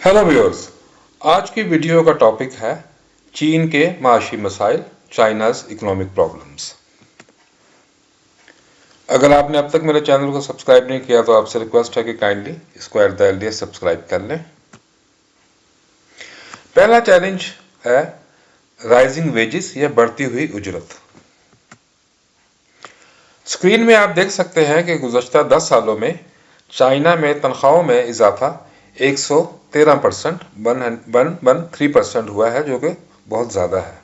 Hello viewers, आज की video का टॉपिक है चीन के माशी मसाइल, चाइनाज इकोनॉमिक प्रॉब्लम्स। अगर आपने अब तक मेरे चैनल को सब्सक्राइब नहीं किया तो आपसे रिक्वेस्ट है कि काइंडली इसको एट द अर्लिएस्ट सब्सक्राइब कर लें। पहला चैलेंज है राइजिंग वेजेस या बढ़ती हुई उजरत। स्क्रीन में आप देख सकते हैं कि गुज़श्ता 10 सालों में चाइना में तनख्वाहों में इजाफा 113% 113% हुआ है, जो कि बहुत ज़्यादा है।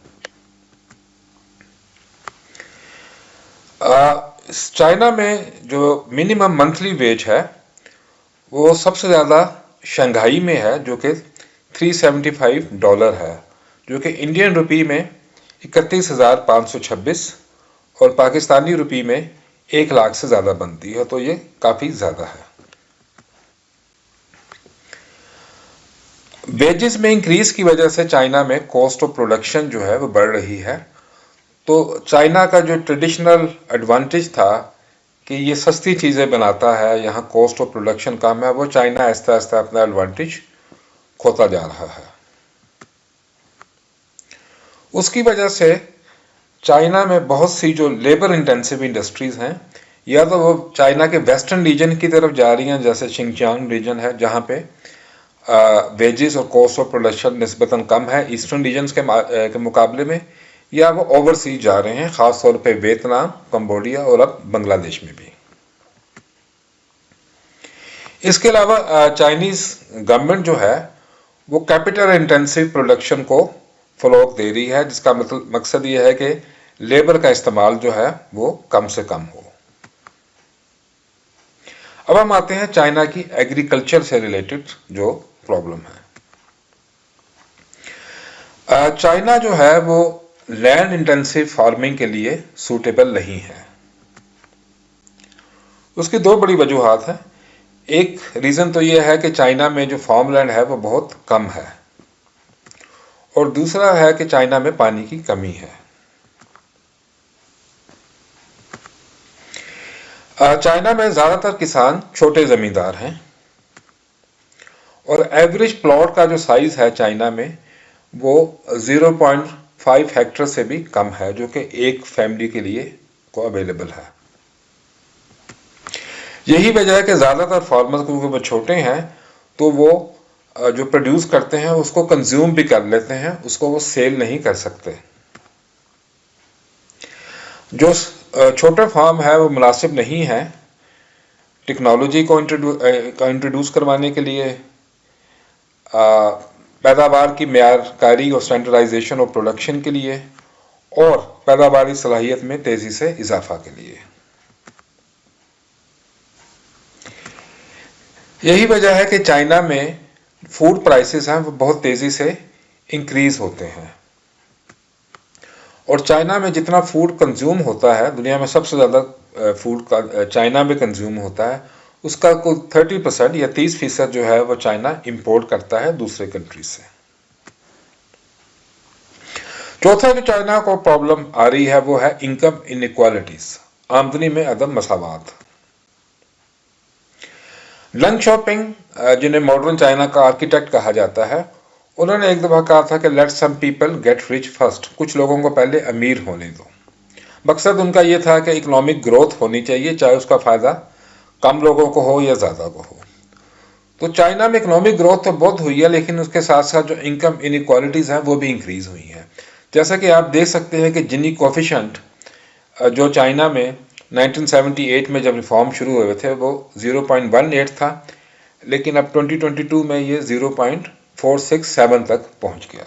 चाइना में जो मिनिमम मंथली वेज है वो सबसे ज़्यादा शंघाई में है, जो कि $375 है, जो कि इंडियन रुपी में 31,526 और पाकिस्तानी रुपी में 1 लाख से ज़्यादा बनती है, तो ये काफ़ी ज़्यादा है। वेजेस में इंक्रीज की वजह से चाइना में कॉस्ट ऑफ प्रोडक्शन जो है वो बढ़ रही है। तो चाइना का जो ट्रेडिशनल एडवांटेज था कि ये सस्ती चीज़ें बनाता है, यहाँ कॉस्ट ऑफ प्रोडक्शन कम है, वो चाइना आहिस्ता आहिस्ता अपना एडवांटेज खोता जा रहा है। उसकी वजह से चाइना में बहुत सी जो लेबर इंटेंसिव इंडस्ट्रीज हैं, या तो वो चाइना के वेस्टर्न रीजन की तरफ जा रही हैं, जैसे शिंगचांग रीजन है जहाँ पे वेजेस और कॉस्ट ऑफ प्रोडक्शन निस्बतन कम है ईस्टर्न रीजन्स के मुकाबले में, या वो ओवरसीज जा रहे हैं, ख़ास तौर पे वियतनाम, कंबोडिया और अब बांग्लादेश में भी। इसके अलावा चाइनीज़ गवर्नमेंट जो है वो कैपिटल इंटेंसिव प्रोडक्शन को फ़रोग़ दे रही है, जिसका मकसद ये है कि लेबर का इस्तेमाल जो है वो कम से कम हो। अब हम आते हैं चाइना की एग्रीकल्चर से रिलेटेड जो प्रॉब्लम है। चाइना जो है वो लैंड इंटेंसिव फार्मिंग के लिए सूटेबल नहीं है। उसकी दो बड़ी वजूहात हैं। एक रीज़न तो यह है कि चाइना में जो फार्मलैंड है वो बहुत कम है, और दूसरा है कि चाइना में पानी की कमी है। चाइना में ज़्यादातर किसान छोटे ज़मींदार हैं, और एवरेज प्लॉट का जो साइज़ है चाइना में वो 0.5 हेक्टर से भी कम है, जो कि एक फैमिली के लिए को अवेलेबल है। यही वजह है कि ज़्यादातर फार्मर्स, क्योंकि वो छोटे हैं, तो वो जो प्रोड्यूस करते हैं उसको कंज्यूम भी कर लेते हैं, उसको वो सेल नहीं कर सकते। जो छोटे फार्म है वो मुनासिब नहीं है टेक्नोलॉजी को इंट्रोड्यूस करवाने के लिए, पैदावार की मेयारकारी और स्टैंडर्डाइजेशन और प्रोडक्शन के लिए, और पैदावारी सलाहियत में तेज़ी से इजाफा के लिए। यही वजह है कि चाइना में फूड प्राइसेस हैं वो बहुत तेज़ी से इंक्रीज होते हैं, और चाइना में जितना फूड कंज्यूम होता है, दुनिया में सबसे ज़्यादा फूड का चाइना में कंज्यूम होता है, उसका कुल 30% या 30% जो है वो चाइना इंपोर्ट करता है दूसरे कंट्री से। चौथा जो चाइना को प्रॉब्लम आ रही है वो है इनकम इनइक्वालिटीज, आमदनी में अदम मसावात। लंग शॉपिंग, जिन्हें मॉडर्न चाइना का आर्किटेक्ट कहा जाता है, उन्होंने एक दफ़ा कहा था कि let some people get rich first, कुछ लोगों को पहले अमीर होने दो। मकसद उनका यह था कि इकोनॉमिक ग्रोथ होनी चाहिए, चाहे उसका फ़ायदा कम लोगों को हो या ज़्यादा को हो। तो चाइना में इकोनॉमिक ग्रोथ तो बहुत हुई है, लेकिन उसके साथ साथ जो इनकम इनइक्वालिटीज़ हैं वो भी इंक्रीज़ हुई हैं। जैसा कि आप देख सकते हैं कि जिनी कोफिशेंट जो चाइना में 1978 में जब रिफॉर्म शुरू हुए थे वो 0.18 था, लेकिन अब 2022 में ये 0.467 तक पहुंच गया।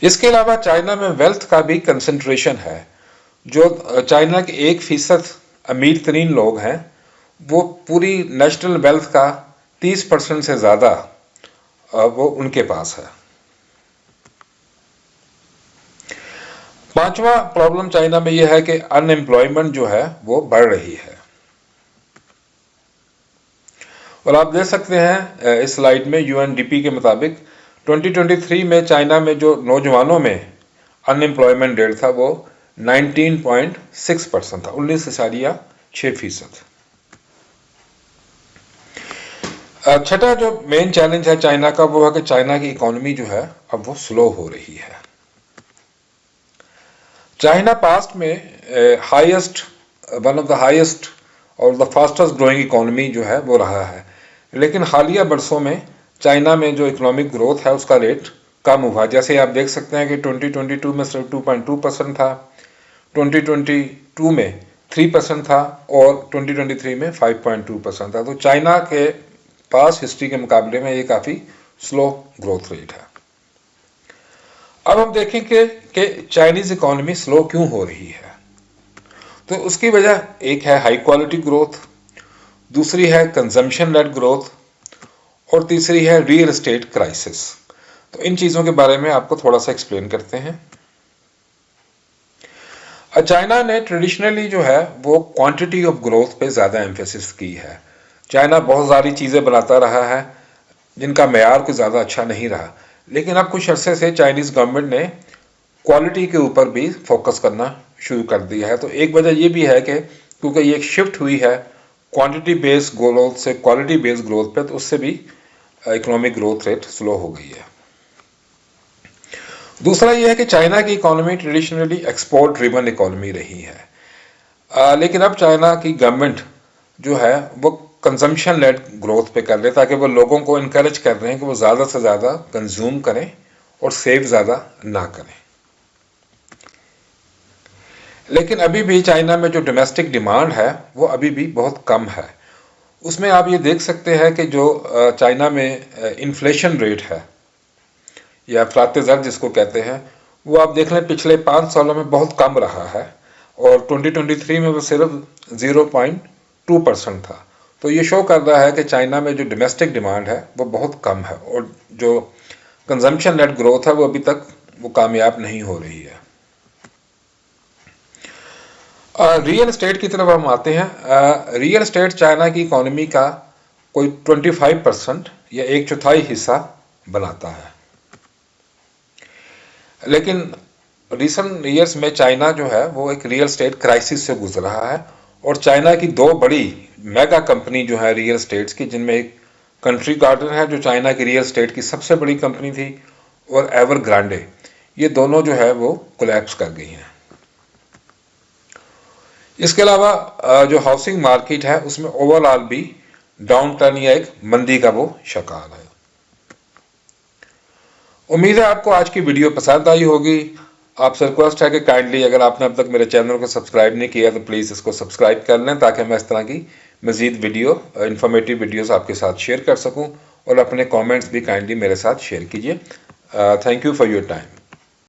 इसके अलावा चाइना में वेल्थ का भी कंसंट्रेशन है। जो चाइना के 1% अमीर तरीन लोग हैं वो पूरी नेशनल वेल्थ का 30% से ज़्यादा वो उनके पास है। पांचवा प्रॉब्लम चाइना में यह है कि अनएम्प्लॉयमेंट जो है वो बढ़ रही है, और आप देख सकते हैं इस स्लाइड में यूएनडीपी के मुताबिक 2023 में चाइना में जो नौजवानों में अनएम्प्लॉयमेंट रेट था वो 19.6% था, 19.6%। छठा जो मेन चैलेंज है चाइना का वो है कि चाइना की इकोनॉमी जो है अब वो स्लो हो रही है। चाइना पास्ट में वन ऑफ द हाईएस्ट और द फास्टेस्ट ग्रोइंग इकोनॉमी जो है वो रहा है, लेकिन हालिया बरसों में चाइना में जो इकोनॉमिक ग्रोथ है उसका रेट कम हुआ। जैसे आप देख सकते हैं कि 2022 में सिर्फ 2.2% था, 2022 में 3% था और 2023 में 5.2% था। तो चाइना के पास हिस्ट्री के मुकाबले में ये काफ़ी स्लो ग्रोथ रेट है। अब हम देखेंगे कि चाइनीज इकोनॉमी स्लो क्यों हो रही है। तो उसकी वजह एक है हाई क्वालिटी ग्रोथ, दूसरी है कंजम्पशन लेड ग्रोथ और तीसरी है रियल एस्टेट क्राइसिस। तो इन चीज़ों के बारे में आपको थोड़ा सा एक्सप्लेन करते हैं। चाइना ने ट्रेडिशनली जो है वो क्वांटिटी ऑफ ग्रोथ पे ज़्यादा एम्फेसिस की है। चाइना बहुत सारी चीज़ें बनाता रहा है जिनका मेयार कुछ ज़्यादा अच्छा नहीं रहा, लेकिन अब कुछ अरसे से चाइनीज़ गवर्नमेंट ने क्वालिटी के ऊपर भी फोकस करना शुरू कर दिया है। तो एक वजह यह भी है कि क्योंकि ये एक शिफ्ट हुई है क्वांटिटी बेस्ड ग्रोथ से क्वालिटी बेस्ड ग्रोथ पे, तो उससे भी इकोनॉमिक ग्रोथ रेट स्लो हो गई है। दूसरा यह है कि चाइना की economy traditionally export driven economy रही है, लेकिन अब चाइना की गवर्नमेंट जो है वो कंजम्पशन लेड ग्रोथ पे कर रहे हैं, ताकि वो लोगों को इनकरेज कर रहे हैं कि वो ज़्यादा से ज़्यादा कंज्यूम करें और सेव ज़्यादा ना करें। लेकिन अभी भी चाइना में जो डोमेस्टिक डिमांड है वो अभी भी बहुत कम है। उसमें आप ये देख सकते हैं कि जो चाइना में इन्फ्लेशन रेट है या अफरात ज़र जिसको कहते हैं, वो आप देख लें पिछले 5 सालों में बहुत कम रहा है और 2023 में वो सिर्फ 0.2% था। तो ये शो कर रहा है कि चाइना में जो डोमेस्टिक डिमांड है वो बहुत कम है और जो कंजम्पशन लेड ग्रोथ है वो अभी तक वो कामयाब नहीं हो रही है। रियल एस्टेट की तरफ हम आते हैं। रियल एस्टेट चाइना की इकोनॉमी का कोई 25% या 1/4 हिस्सा बनाता है, लेकिन रिसेंट ईयर्स में चाइना जो है वो एक रियल एस्टेट क्राइसिस से गुजर रहा है और चाइना की 2 बड़ी मेगा कंपनी जो है रियल एस्टेट्स की, जिनमें एक कंट्री गार्डन है जो चाइना की रियल एस्टेट की सबसे बड़ी कंपनी थी और एवरग्रांडे, ये दोनों जो है वो कोलैप्स कर गई हैं। इसके अलावा जो हाउसिंग मार्केट है उसमें ओवरऑल भी डाउन टर्न या एक मंदी का वो शिकार है। उम्मीद है आपको आज की वीडियो पसंद आई होगी। आपसे रिक्वेस्ट है कि काइंडली अगर आपने अब तक मेरे चैनल को सब्सक्राइब नहीं किया तो प्लीज़ इसको सब्सक्राइब कर लें, ताकि मैं इस तरह की मज़ीद वीडियो इन्फॉर्मेटिव वीडियोस आपके साथ शेयर कर सकूं, और अपने कमेंट्स भी काइंडली मेरे साथ शेयर कीजिए। Thank you for your time.